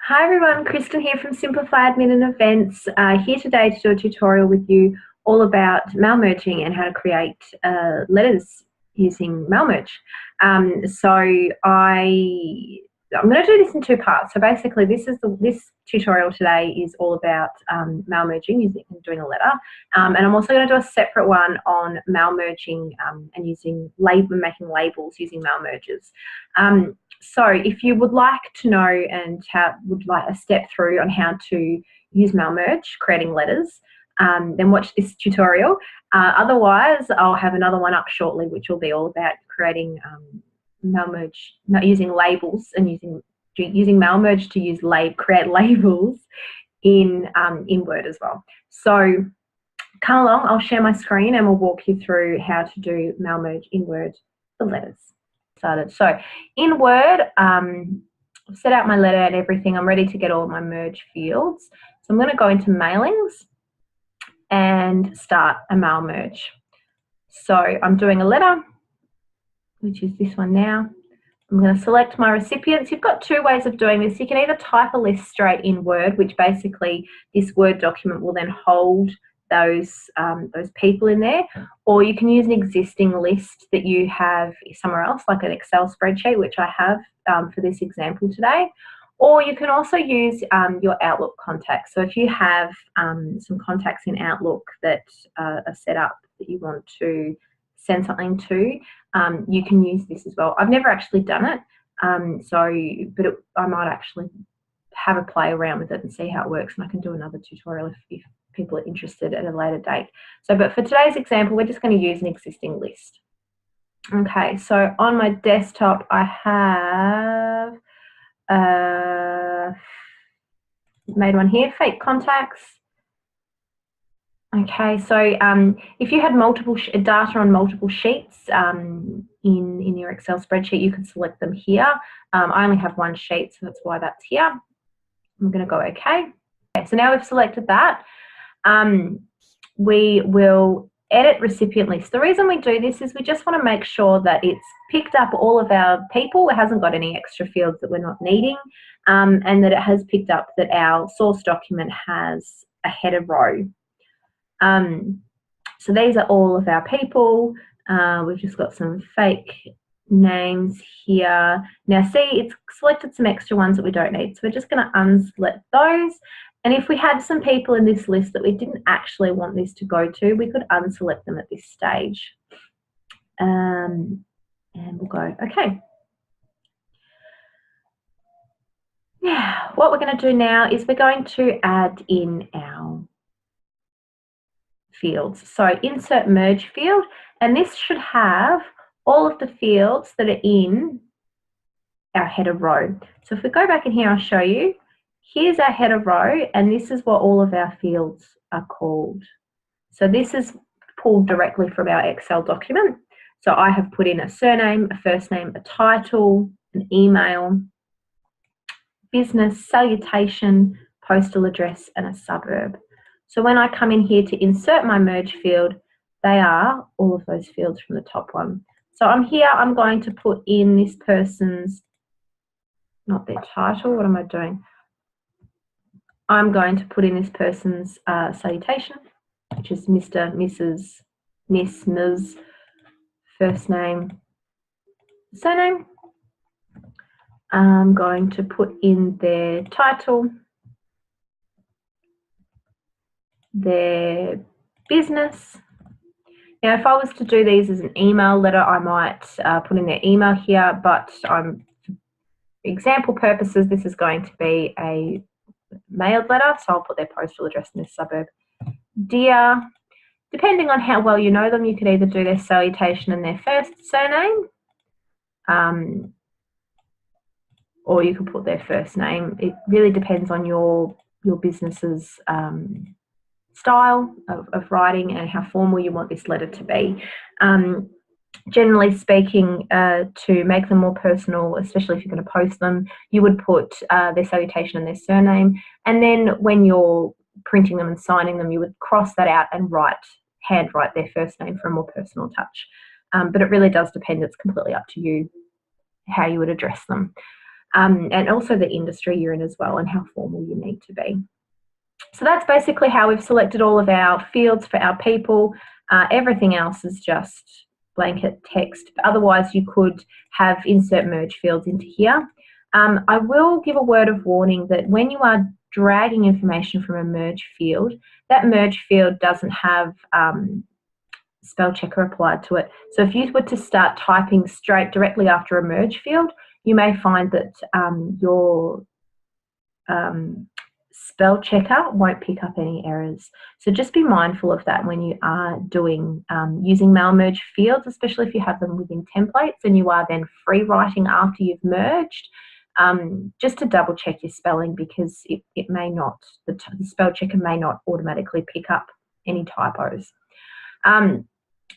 Hi everyone, Kristen here from Simplify Admin and Events. Here today to do a tutorial with you all about mail merging and how to create letters using mail merge. I'm going to do this in two parts. So basically, this tutorial today is all about mail merging doing a letter, and I'm also going to do a separate one on mail merging and making labels using mail mergers. So if you would like to know and would like a step through on how to use mail merge, creating letters, then watch this tutorial. Otherwise, I'll have another one up shortly, which will be all about creating mail merge, not using labels and using mail merge to create labels in Word as well. So come along, I'll share my screen and we'll walk you through how to do mail merge in Word for letters. So in Word, I've set out my letter and everything. I'm ready to get all my merge fields. So I'm going to go into mailings and start a mail merge. So I'm doing a letter, which is this one now. I'm going to select my recipients. You've got two ways of doing this. You can either type a list straight in Word, which basically this Word document will then hold those people in there, or you can use an existing list that you have somewhere else, like an Excel spreadsheet, which I have for this example today. Or you can also use your Outlook contacts. So if you have some contacts in Outlook that are set up that you want to send something to, you can use this as well. I've never actually done it, I might actually have a play around with it and see how it works, and I can do another tutorial if people are interested at a later date. But for today's example, we're just going to use an existing list. Okay, so on my desktop, I have made one here, fake contacts. Okay, so if you had multiple data on multiple sheets in your Excel spreadsheet, you could select them here. I only have one sheet, so that's why that's here. I'm going to go OK. So now we've selected that. We will edit recipient list. The reason we do this is we just want to make sure that it's picked up all of our people. It hasn't got any extra fields that we're not needing, and that it has picked up that our source document has a header row. So these are all of our people. We've just got some fake names here. Now see, it's selected some extra ones that we don't need. So we're just going to unselect those. And if we had some people in this list that we didn't actually want this to go to, we could unselect them at this stage. And we'll go, okay. Now, what we're going to do now is we're going to add in our fields. So insert merge field, and this should have all of the fields that are in our header row. So if we go back in here, I'll show you. Here's our header row, and this is what all of our fields are called. So this is pulled directly from our Excel document. So I have put in a surname, a first name, a title, an email, business, salutation, postal address, and a suburb. So when I come in here to insert my merge field, they are all of those fields from the top one. So I'm here, I'm going to put in this person's, not their title, what am I doing? I'm going to put in this person's salutation, which is Mr., Mrs., Miss, Ms., first name, surname. I'm going to put in their title, their business. Now, if I was to do these as an email letter, I might put in their email here, but for example purposes, this is going to be a mailed letter, so I'll put their postal address in this suburb. Dear, depending on how well you know them, you could either do their salutation and their first surname, or you could put their first name. It really depends on your business's style of writing and how formal you want this letter to be. Generally speaking, to make them more personal, especially if you're going to post them, you would put their salutation and their surname, and then when you're printing them and signing them, you would cross that out and handwrite their first name for a more personal touch. But it really does depend. It's completely up to you how you would address them. and also the industry you're in as well and how formal you need to be. So that's basically how we've selected all of our fields for our people. Everything else is just blanket text. But otherwise, you could have insert merge fields into here. I will give a word of warning that when you are dragging information from a merge field, that merge field doesn't have spell checker applied to it. So if you were to start typing straight directly after a merge field, you may find that your spell checker won't pick up any errors. So just be mindful of that when you are doing using mail merge fields, especially if you have them within templates and you are then free writing after you've merged. Just to double check your spelling, because it may not, the spell checker may not automatically pick up any typos.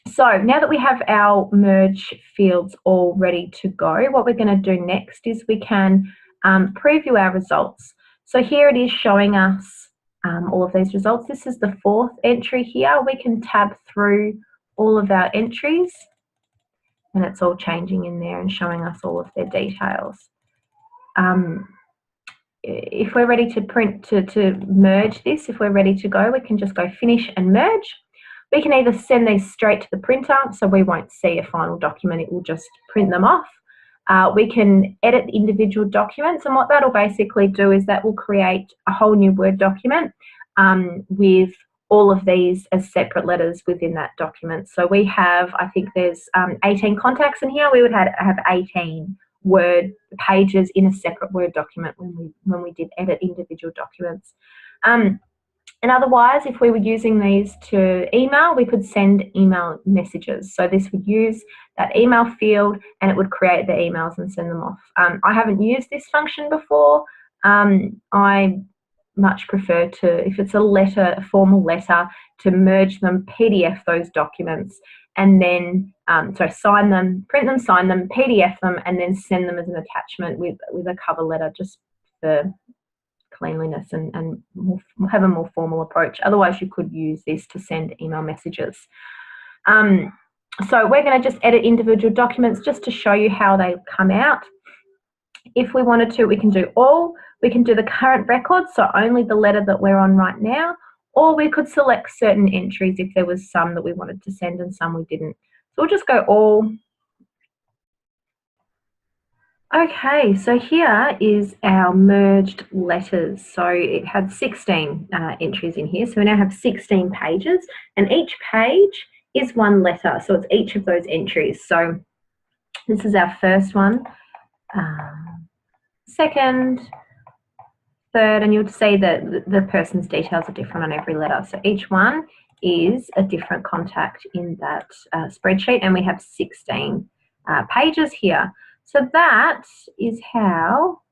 So now that we have our merge fields all ready to go, what we're going to do next is we can preview our results. So here it is showing us all of these results. This is the 4th entry here. We can tab through all of our entries and it's all changing in there and showing us all of their details. If we're ready to to merge this, if we're ready to go, we can just go finish and merge. We can either send these straight to the printer, so we won't see a final document, it will just print them off. We can edit individual documents, and what that'll basically do is that will create a whole new Word document with all of these as separate letters within that document. So we have, I think there's 18 contacts in here. We would have 18 Word pages in a separate Word document when we did edit individual documents. And otherwise, if we were using these to email, we could send email messages. So this would use that email field and it would create the emails and send them off. I haven't used this function before. I much prefer to, if it's a letter, a formal letter, to merge them, PDF those documents, and then sign them, print them, sign them, PDF them, and then send them as an attachment with a cover letter, just for cleanliness and have a more formal approach. Otherwise, you could use this to send email messages. So we're going to just edit individual documents just to show you how they come out. If we wanted to, we can do all. We can do the current record, so only the letter that we're on right now, or we could select certain entries if there was some that we wanted to send and some we didn't. So we'll just go all. Okay, so here is our merged letters. So it had 16 entries in here. So we now have 16 pages, and each page is one letter. So it's each of those entries. So this is our first one, second, third, and you'll see that the person's details are different on every letter. So each one is a different contact in that spreadsheet, and we have 16 pages here. So that is how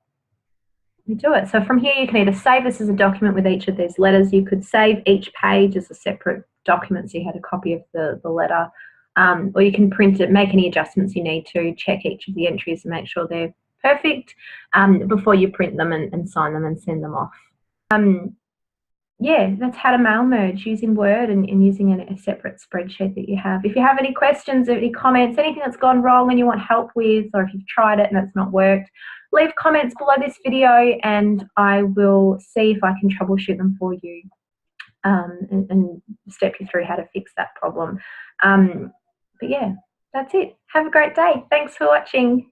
we do it. So from here, you can either save this as a document with each of these letters. You could save each page as a separate document, so you had a copy of the letter, or you can print it, make any adjustments you need to, check each of the entries and make sure they're perfect before you print them and sign them and send them off. Yeah, that's how to mail merge using Word and using a separate spreadsheet that you have. If you have any questions, any comments, anything that's gone wrong and you want help with, or if you've tried it and it's not worked, leave comments below this video and I will see if I can troubleshoot them for you and step you through how to fix that problem. But yeah, that's it. Have a great day. Thanks for watching.